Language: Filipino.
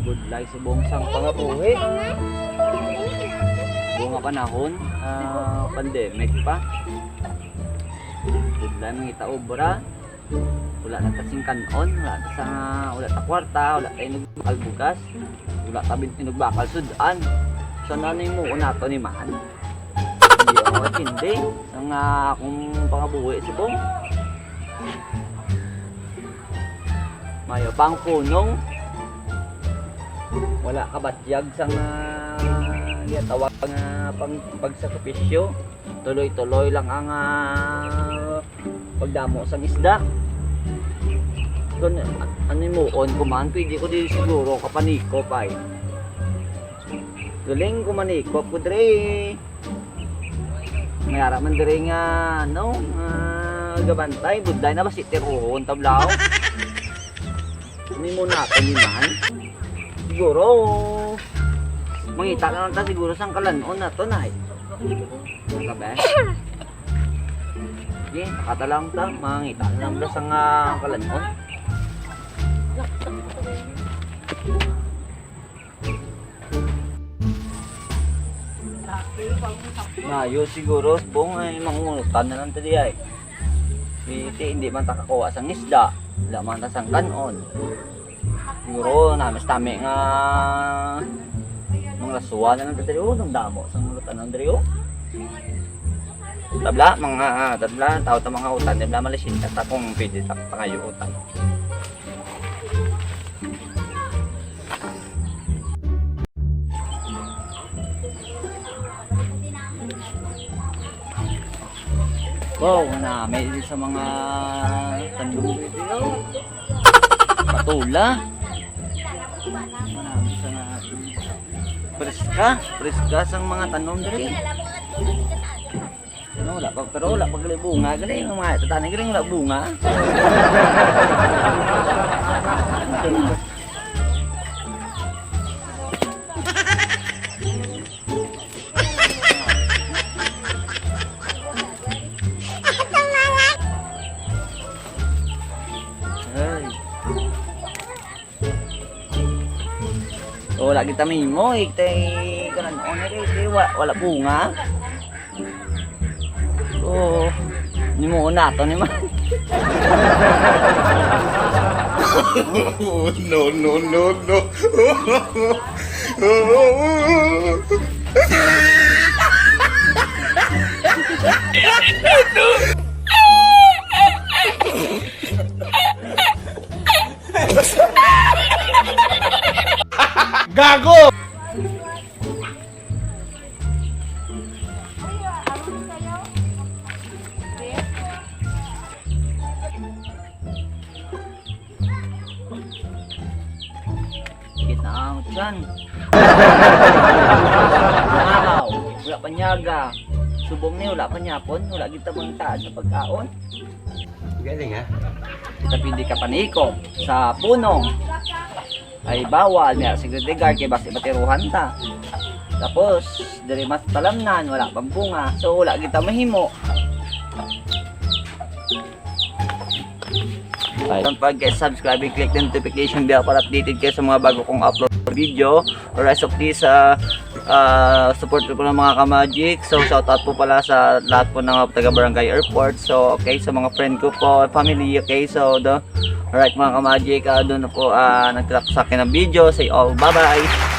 Budlay subong sang pangabuhi. Bunga panahon, pandemic pa. Budlay mangita obra. Wala na kasing kanon, wala ta kwarta, wala ta inugbakal bugas, wala ta inugbakal sudan. So nanay mo unato ni man. Hindi ako hindi ang akong pangabuhi subong. Mayo pang punong. Wala ka batyag sang tawag pang pagsakripisyo. Tuloy-tuloy lang ang pagdamo sa isda. Doon ano mo on kuman pwede ko di siguro kapaniko pa eh. Galing kumaniko ko dre. Mayara man dre nga gabantay budlay na ba si tiruhon tablao. Ni mo na man. Siguro mangita na lang ta siguro sang kalanon na to na. Kabe. Sige, nakata lang ta, mangita na lang ta sang kalanon. Nayo siguro bong ay mangunutan na lang tadi ay. Hindi man ta kakuha sang isda, wala man ta sang kanon. Siguro namis tami nga mga lasuwa na lang tadi nang damo sang mulutan ng diri tabla tao ta mga utan tabla malisin ta kung pwede ta ngayo utan. Wow, na may sa mga tandong dito. Patula. Marami sa preska sang mga tanom diri. Ano wala pa pero wala pa gali bunga gali mga tatanim gali wala bunga. Wala kita mimo ikay kanan ona kay wala bunga. Oh, ni mo na to ni man. No. Gago! Kita out dyan. Wow, wala pa nyaga. Subong ni wala pa nyapon, wala kita mangtaan sa pagkaon. Galing ha? Kita pindi ka paniko sa punong. Ay bawal niya security guard kay basta batiruhan ta. Tapos diri mas talamnan wala pang bunga. So wala kita mahimo. Don't forget subscribe and click the notification bell para updated kayo sa mga bago kong upload video. Or as of this support po ng mga ka-magic. So shout out po pala sa lahat po ng taga Barangay Airport. So okay sa mga friend ko po, family, okay. So alright mga ka-magic, doon na po nagtulak sa akin ng video. Say all bye bye.